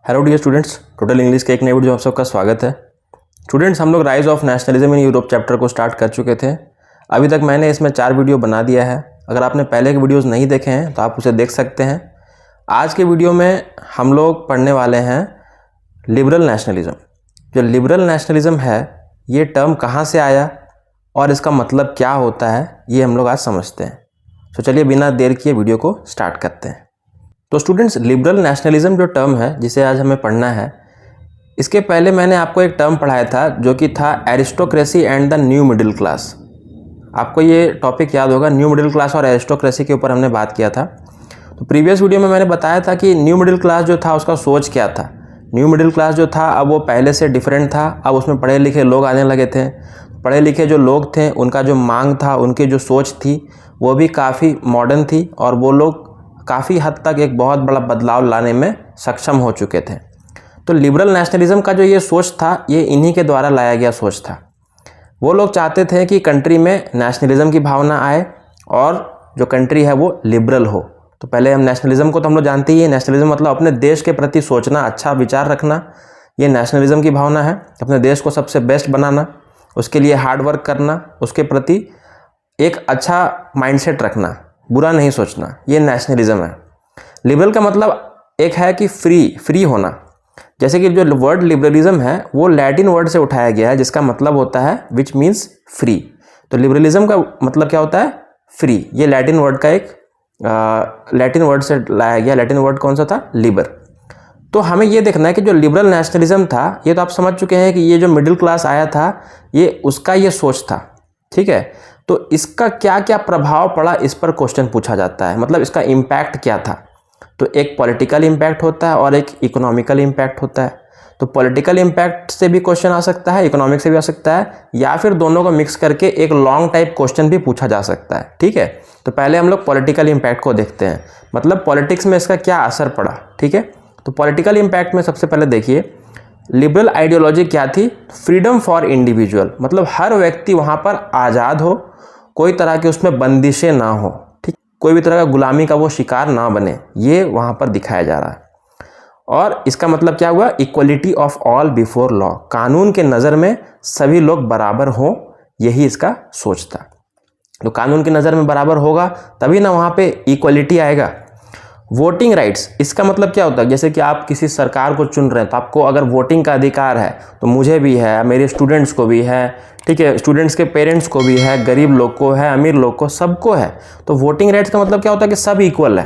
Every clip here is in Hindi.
Hello dear students, total English के एक नए वीडियो में आप सबका स्वागत है। स्टूडेंट्स, हम लोग rise of nationalism in Europe chapter को स्टार्ट कर चुके थे। अभी तक मैंने इसमें 4 वीडियो बना दिया है। अगर आपने पहले के वीडियोस नहीं देखे हैं तो आप उसे देख सकते हैं। आज के वीडियो में हम लोग पढ़ने वाले हैं लिबरल नेशनलिज्म। जो लिबरल नेशनलिज्म है, ये टर्म कहाँ से आया और इसका मतलब क्या होता है, ये हम लोग आज समझते हैं। तो चलिए बिना देर किए वीडियो को स्टार्ट करते हैं। तो स्टूडेंट्स, लिबरल नेशनलिज्म जो टर्म है जिसे आज हमें पढ़ना है, इसके पहले मैंने आपको एक टर्म पढ़ाया था जो कि था aristocracy and the new middle class. आपको ये टॉपिक याद होगा, न्यू मिडिल क्लास और एरिस्टोक्रेसी के ऊपर हमने बात किया था। तो प्रीवियस वीडियो में मैंने बताया था कि न्यू मिडिल क्लास जो था उसका सोच क्या था। न्यू मिडिल क्लास जो था अब वो पहले से डिफरेंट था। अब उसमें पढ़े लिखे लोग आने लगे थे। पढ़े लिखे जो लोग थे उनका जो मांग था, उनकी जो सोच थी वो भी काफ़ी मॉडर्न थी और वो लोग काफ़ी हद तक एक बहुत बड़ा बदलाव लाने में सक्षम हो चुके थे। तो लिबरल नेशनलिज्म का जो ये सोच था, ये इन्हीं के द्वारा लाया गया सोच था। वो लोग चाहते थे कि कंट्री में नेशनलिज्म की भावना आए और जो कंट्री है वो लिबरल हो। तो पहले हम नेशनलिज्म को तो हम लोग जानते ही हैं। नेशनलिज्म मतलब अपने देश के प्रति सोचना, अच्छा विचार रखना, ये नेशनलिज्म की भावना है। अपने देश को सबसे बेस्ट बनाना, उसके लिए हार्ड वर्क करना, उसके प्रति एक अच्छा माइंडसेट रखना, बुरा नहीं सोचना, ये नेशनलिज्म है। लिबरल का मतलब एक है कि फ्री होना। जैसे कि जो वर्ड लिबरलिज्म है वो लैटिन वर्ड से उठाया गया है जिसका मतलब होता है विच मीन्स फ्री। तो लिबरलिज्म का मतलब क्या होता है? फ्री। ये लैटिन वर्ड का एक लैटिन वर्ड से लाया गया। लैटिन वर्ड कौन सा था? लिबर। तो हमें ये देखना है कि जो लिबरल नेशनलिज्म था, ये तो आप समझ चुके हैं कि ये जो मिडिल क्लास आया था, ये उसका ये सोच था। ठीक है, तो इसका क्या क्या प्रभाव पड़ा, इस पर क्वेश्चन पूछा जाता है। मतलब इसका इम्पैक्ट क्या था। तो एक पॉलिटिकल इम्पैक्ट होता है और एक इकोनॉमिकल इम्पैक्ट होता है। तो पॉलिटिकल इम्पैक्ट से भी क्वेश्चन आ सकता है, इकोनॉमिक से भी आ सकता है, या फिर दोनों को मिक्स करके एक लॉन्ग टाइप क्वेश्चन भी पूछा जा सकता है। ठीक है, तो पहले हम लोग पॉलिटिकल इम्पैक्ट को देखते हैं, मतलब पॉलिटिक्स में इसका क्या असर पड़ा। ठीक है, तो पॉलिटिकल इम्पैक्ट में सबसे पहले देखिए, लिबरल आइडियोलॉजी क्या थी? फ्रीडम फॉर इंडिविजुअल, मतलब हर व्यक्ति वहाँ पर आज़ाद हो, कोई तरह की उसमें बंदिशें ना हो। ठीक, कोई भी तरह का गुलामी का वो शिकार ना बने, ये वहाँ पर दिखाया जा रहा है। और इसका मतलब क्या हुआ? Equality of all before law, कानून के नज़र में सभी लोग बराबर हों, यही इसका सोच था। तो कानून की नज़र में बराबर होगा तभी ना वहाँ पे इक्वलिटी आएगा। वोटिंग राइट्स, इसका मतलब क्या होता है? जैसे कि आप किसी सरकार को चुन रहे हैं तो आपको अगर वोटिंग का अधिकार है, तो मुझे भी है, मेरे स्टूडेंट्स को भी है। ठीक है, स्टूडेंट्स के पेरेंट्स को भी है, गरीब लोग को है, अमीर लोग को, सबको है। तो वोटिंग राइट्स का मतलब क्या होता है कि सब इक्वल है,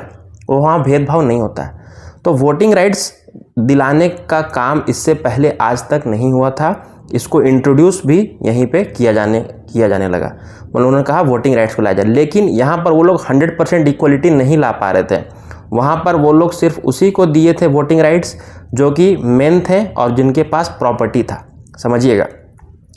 वो वहाँ भेदभाव नहीं होता है। तो वोटिंग राइट्स दिलाने का काम इससे पहले आज तक नहीं हुआ था। इसको इंट्रोड्यूस भी यहीं पे किया जाने लगा। उन्होंने कहा वोटिंग राइट्स को लाया जाए, लेकिन यहाँ पर वो लोग 100% इक्वलिटी नहीं ला पा रहे थे। वहाँ पर वो लोग सिर्फ उसी को दिए थे वोटिंग राइट्स जो कि मेन थे और जिनके पास प्रॉपर्टी था। समझिएगा,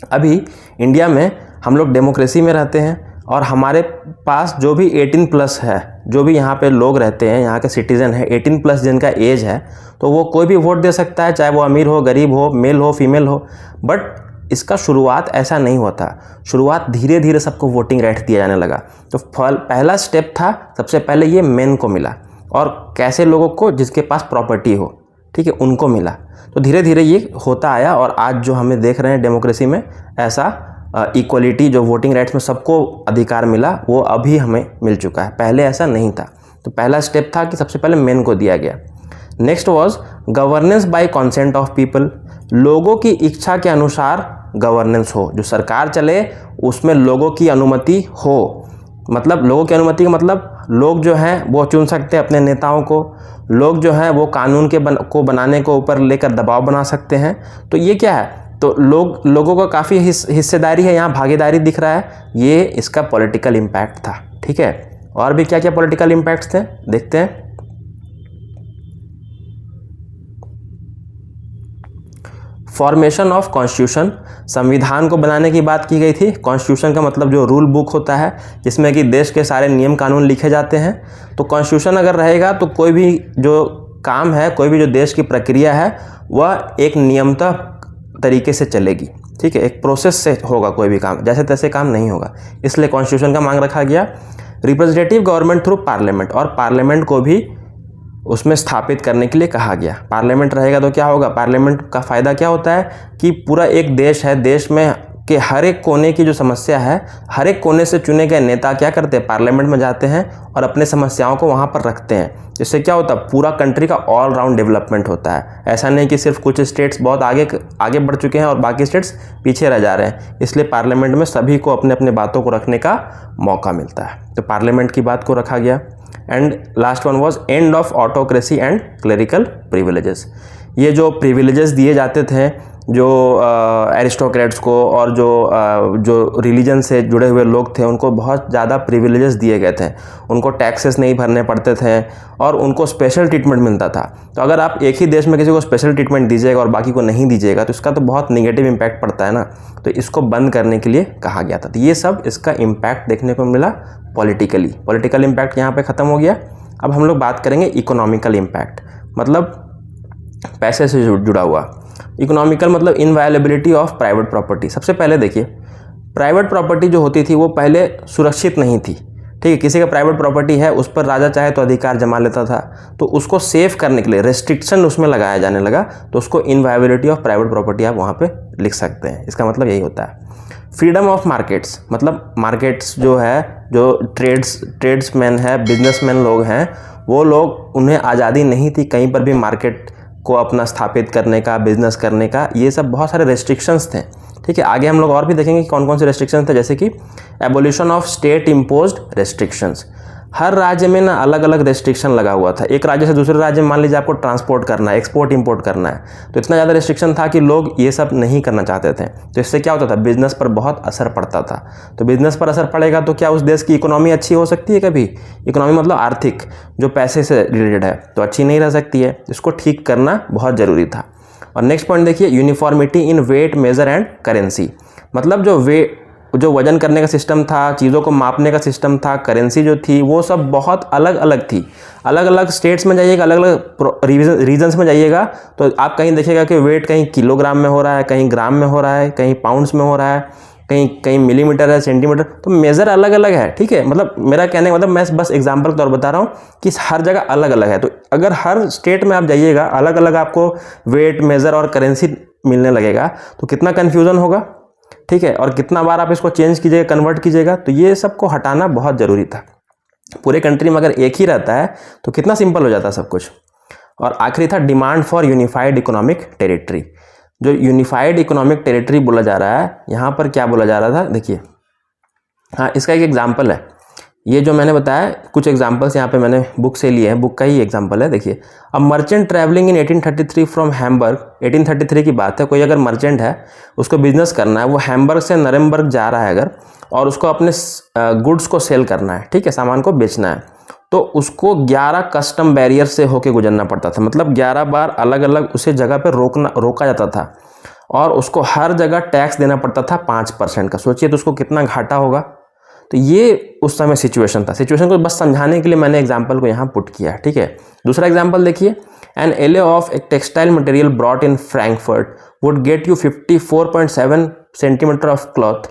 अभी इंडिया में हम लोग डेमोक्रेसी में रहते हैं और हमारे पास जो भी 18+ है, जो भी यहाँ पे लोग रहते हैं, यहाँ के सिटीज़न है, 18+ जिनका एज है, तो वो कोई भी वोट दे सकता है, चाहे वो अमीर हो, गरीब हो, मेल हो, फीमेल हो। बट इसका शुरुआत ऐसा नहीं होता। शुरुआत धीरे धीरे सबको वोटिंग राइट्स दिया जाने लगा। तो पहला स्टेप था, सबसे पहले ये मेन को मिला, और कैसे लोगों को? जिसके पास प्रॉपर्टी हो, ठीक है, उनको मिला। तो धीरे धीरे ये होता आया और आज जो हमें देख रहे हैं डेमोक्रेसी में, ऐसा इक्वलिटी जो वोटिंग राइट्स में सबको अधिकार मिला, वो अभी हमें मिल चुका है। पहले ऐसा नहीं था। तो पहला स्टेप था कि सबसे पहले मेन को दिया गया। Next was governance bye consent of people, लोगों की इच्छा के अनुसार गवर्नेंस हो, जो सरकार चले उसमें लोगों की अनुमति हो। मतलब लोगों की अनुमति का मतलब लोग जो हैं वो चुन सकते हैं अपने नेताओं को, लोग जो हैं वो कानून को बनाने को ऊपर लेकर दबाव बना सकते हैं। तो ये क्या है? तो लोगों का काफ़ी हिस्सेदारी है, यहाँ भागीदारी दिख रहा है। ये इसका पॉलिटिकल इम्पैक्ट था। ठीक है, और भी क्या क्या पॉलिटिकल इम्पैक्ट्स थे देखते हैं। फॉर्मेशन ऑफ कॉन्स्टिट्यूशन, संविधान को बनाने की बात की गई थी। कॉन्स्टिट्यूशन का मतलब जो रूल बुक होता है जिसमें कि देश के सारे नियम कानून लिखे जाते हैं। तो कॉन्स्टिट्यूशन अगर रहेगा तो कोई भी जो काम है, कोई भी जो देश की प्रक्रिया है, वह एक नियमतः तरीके से चलेगी। ठीक है, एक प्रोसेस से होगा, कोई भी काम जैसे तैसे काम नहीं होगा। इसलिए कॉन्स्टिट्यूशन का मांग रखा गया। रिप्रेजेंटेटिव गवर्नमेंट थ्रू पार्लियामेंट, और पार्लियामेंट को भी उसमें स्थापित करने के लिए कहा गया। पार्लियामेंट रहेगा तो क्या होगा, पार्लियामेंट का फ़ायदा क्या होता है कि पूरा एक देश है, देश में के हर एक कोने की जो समस्या है, हर एक कोने से चुने गए नेता क्या करते हैं, पार्लियामेंट में जाते हैं और अपने समस्याओं को वहाँ पर रखते हैं। जिससे क्या होता है, पूरा कंट्री का ऑल राउंड डेवलपमेंट होता है। ऐसा नहीं कि सिर्फ कुछ स्टेट्स बहुत आगे बढ़ चुके हैं और बाकी स्टेट्स पीछे रह जा रहे हैं। इसलिए पार्लियामेंट में सभी को अपने अपने बातों को रखने का मौका मिलता है। तो पार्लियामेंट की बात को रखा गया। And last one was end of autocracy and clerical privileges. ये जो प्रिविलेजेस दिए जाते थे जो एरिस्टोक्रेट्स को और जो रिलीजन से जुड़े हुए लोग थे, उनको बहुत ज़्यादा प्रिविलेजेस दिए गए थे। उनको टैक्सेस नहीं भरने पड़ते थे और उनको स्पेशल ट्रीटमेंट मिलता था। तो अगर आप एक ही देश में किसी को स्पेशल ट्रीटमेंट दीजिएगा और बाकी को नहीं दीजिएगा तो इसका तो बहुत नेगेटिव इम्पैक्ट पड़ता है ना। तो इसको बंद करने के लिए कहा गया था। तो ये सब इसका इम्पैक्ट देखने को मिला पॉलिटिकल इम्पैक्ट यहाँ पर ख़त्म हो गया। अब हम लोग बात करेंगे इकोनॉमिकल इम्पैक्ट, मतलब पैसे से जुड़ा हुआ। इकोनॉमिकल मतलब इनवायलेबिलिटी ऑफ प्राइवेट प्रॉपर्टी। सबसे पहले देखिए, प्राइवेट प्रॉपर्टी जो होती थी वो पहले सुरक्षित नहीं थी। ठीक है, किसी का प्राइवेट प्रॉपर्टी है, उस पर राजा चाहे तो अधिकार जमा लेता था। तो उसको सेव करने के लिए रेस्ट्रिक्शन उसमें लगाया जाने लगा। तो उसको इनवायलेबिलिटी ऑफ प्राइवेट प्रॉपर्टी आप वहाँ पे लिख सकते हैं। इसका मतलब यही होता है। फ्रीडम ऑफ मार्केट्स, मतलब मार्केट्स जो है, जो ट्रेड्समैन है, बिजनेसमैन लोग हैं, वो लोग, उन्हें आज़ादी नहीं थी कहीं पर भी मार्केट को अपना स्थापित करने का, बिजनेस करने का। ये सब बहुत सारे रेस्ट्रिक्शंस थे। ठीक है, आगे हम लोग और भी देखेंगे कि कौन कौन से रेस्ट्रिक्शंस थे, जैसे कि abolition of state imposed restrictions. हर राज्य में ना अलग अलग रेस्ट्रिक्शन लगा हुआ था। एक राज्य से दूसरे राज्य में मान लीजिए आपको ट्रांसपोर्ट करना है, एक्सपोर्ट इंपोर्ट करना है, तो इतना ज़्यादा रेस्ट्रिक्शन था कि लोग ये सब नहीं करना चाहते थे। तो इससे क्या होता था, बिजनेस पर बहुत असर पड़ता था। तो बिजनेस पर असर पड़ेगा तो क्या उस देश की इकोनॉमी अच्छी हो सकती है? कभी इकोनॉमी मतलब आर्थिक, जो पैसे से रिलेटेड है, तो अच्छी नहीं रह सकती है। इसको ठीक करना बहुत ज़रूरी था। और नेक्स्ट पॉइंट देखिए, uniformity in weight, measure and currency. मतलब जो वजन करने का सिस्टम था, चीज़ों को मापने का सिस्टम था, करेंसी जो थी, वो सब बहुत अलग अलग थी। अलग अलग स्टेट्स में जाइएगा, अलग अलग रीजन्स में जाइएगा तो आप कहीं देखिएगा कि वेट कहीं किलोग्राम में हो रहा है, कहीं ग्राम में हो रहा है, कहीं पाउंड्स में हो रहा है, कहीं मिलीमीटर है, सेंटीमीटर। तो मेज़र अलग अलग है। ठीक है, मतलब मेरा कहने का मतलब, मैं बस एग्जांपल के तौर बता रहा हूँ कि हर जगह अलग अलग है। तो अगर हर स्टेट में आप जाइएगा, अलग अलग आपको वेट, मेज़र और करेंसी मिलने लगेगा तो कितना कन्फ्यूज़न होगा। ठीक है, और कितना बार आप इसको चेंज कीजिएगा, कन्वर्ट कीजिएगा। तो ये सबको हटाना बहुत ज़रूरी था। पूरे कंट्री में अगर एक ही रहता है तो कितना सिंपल हो जाता सब कुछ। और आखिरी था demand for unified economic territory. जो यूनिफाइड इकोनॉमिक टेरिटरी बोला जा रहा है, यहाँ पर क्या बोला जा रहा था, देखिए। हाँ, इसका एक एग्जाम्पल है। ये जो मैंने बताया, कुछ एग्जाम्पल्स यहाँ पे मैंने बुक से लिए हैं, बुक का ही एग्जाम्पल है। देखिए, अब merchant travelling in 1833 from Hamburg, 1833 की बात है। कोई अगर मर्चेंट है, उसको बिजनेस करना है, वो हैम्बर्ग से नरेमबर्ग जा रहा है अगर, और उसको अपने गुड्स को सेल करना है, ठीक है, सामान को बेचना है, तो उसको 11 कस्टम बैरियर से होके गुजरना पड़ता था। मतलब 11 बार अलग अलग उसे जगह पर रोका जाता था और उसको हर जगह टैक्स देना पड़ता था 5% का। सोचिए तो उसको कितना घाटा होगा। तो ये उस समय सिचुएशन था। सिचुएशन को बस समझाने के लिए मैंने एग्जांपल को यहाँ पुट किया। ठीक है, दूसरा एग्जांपल देखिए, an ell of a textile material brought in Frankfurt would get you 54.7 centimetre of cloth,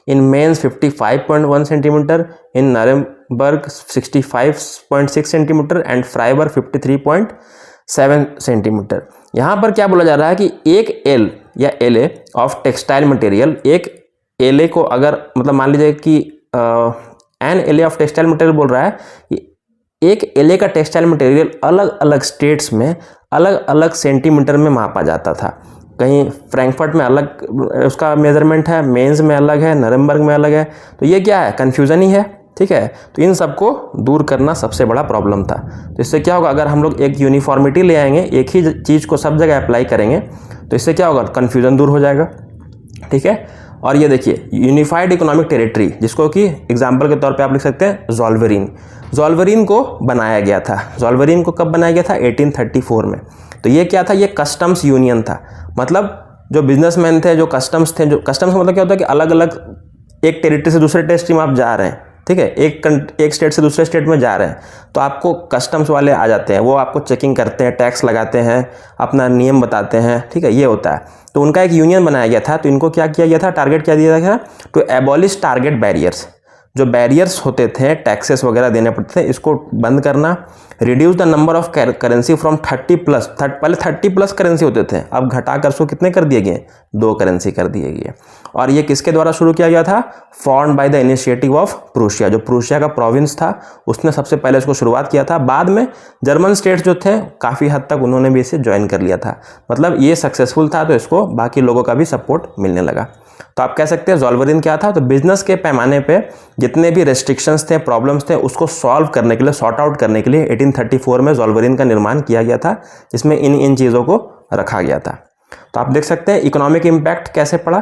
in Mainz 55.1 centimetre, in Nuremberg 65.6 centimetre and Freiburg 53.7 centimetre. यहाँ पर क्या बोला जा रहा है कि एक एल या एले ऑफ टेक्सटाइल मटेरियल, एक एले को अगर, मतलब मान लीजिए कि N ell of textile material बोल रहा है कि एक एले का टेक्सटाइल मटेरियल अलग अलग स्टेट्स में अलग अलग सेंटीमीटर में मापा जाता था। कहीं फ्रैंकफर्ट में अलग उसका मेजरमेंट है, मेंस में अलग है, नरेमबर्ग में अलग है। तो ये क्या है, कन्फ्यूज़न ही है। ठीक है, तो इन सबको दूर करना सबसे बड़ा प्रॉब्लम था। तो इससे क्या होगा, अगर हम लोग एक यूनिफॉर्मिटी ले आएंगे, एक ही चीज़ को सब जगह अप्लाई करेंगे, तो इससे क्या होगा, कन्फ्यूज़न दूर हो जाएगा। ठीक है, और ये देखिए यूनिफाइड इकोनॉमिक टेरिटरी, जिसको कि एग्जाम्पल के तौर पे आप लिख सकते हैं ज़ोल्वेरिन। ज़ोल्वेरिन को बनाया गया था। ज़ोल्वेरिन को कब बनाया गया था, 1834 में। तो ये क्या था, ये कस्टम्स यूनियन था। मतलब जो बिजनेसमैन थे, जो कस्टम्स थे, जो कस्टम्स मतलब क्या होता है कि अलग अलग एक टेरिटरी से दूसरे टेरिटरी में आप जा रहे हैं। ठीक है, एक स्टेट से दूसरे स्टेट में जा रहे हैं, तो आपको कस्टम्स वाले आ जाते हैं, वो आपको चेकिंग करते हैं, टैक्स लगाते हैं, अपना नियम बताते हैं। ठीक है, ये होता है। तो उनका एक यूनियन बनाया गया था। तो इनको क्या किया गया था, टारगेट क्या दिया गया था, टू एबॉलिश टारगेट बैरियर्स। जो बैरियर्स होते थे, टैक्सेस वगैरह देने पड़ते थे, इसको बंद करना। Reduce the number of currency from 30+, पहले 30+ करेंसी होते थे, अब घटाकर उसको कितने कर दिए गए, 2 करेंसी कर दिए गए। और ये किसके द्वारा शुरू किया गया था, formed by the initiative of Prussia, जो प्रूशिया का प्रोविंस था उसने सबसे पहले इसको शुरुआत किया था। बाद में जर्मन स्टेट्स जो थे काफ़ी हद तक उन्होंने भी इसे ज्वाइन कर लिया था। मतलब ये सक्सेसफुल था तो इसको बाकी लोगों का भी सपोर्ट मिलने लगा। तो आप कह सकते हैं ज़ोल्वेरिन क्या था, तो बिजनेस के पैमाने पे जितने भी रेस्ट्रिक्शंस थे, प्रॉब्लम्स थे, उसको सॉल्व करने के लिए, सॉर्ट आउट करने के लिए 1834 में ज़ोल्वेरिन का निर्माण किया गया था, जिसमें इन चीज़ों को रखा गया था। तो आप देख सकते हैं इकोनॉमिक इम्पैक्ट कैसे पड़ा।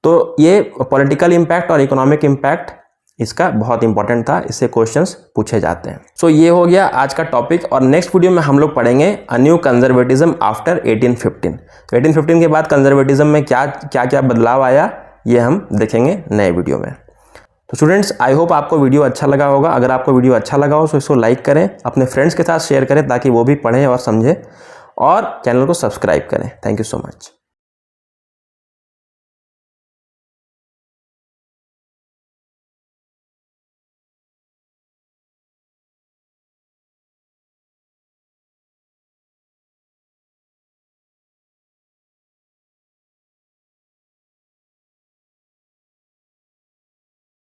तो ये पॉलिटिकल इम्पैक्ट और इकोनॉमिक इम्पैक्ट इसका बहुत इंपॉर्टेंट था, इससे क्वेश्चंस पूछे जाते हैं। सो ये हो गया आज का टॉपिक, और नेक्स्ट वीडियो में हम लोग पढ़ेंगे अ न्यू कंजर्वेटिज्म आफ्टर 1815। 1815 के बाद कंजर्वेटिज्म में क्या क्या बदलाव आया, ये हम देखेंगे नए वीडियो में। तो स्टूडेंट्स, आई होप आपको वीडियो अच्छा लगा होगा। अगर आपको वीडियो अच्छा लगा हो तो इसको लाइक करें, अपने फ्रेंड्स के साथ शेयर करें ताकि वो भी पढ़ें और समझें, और चैनल को सब्सक्राइब करें। Thank you so much.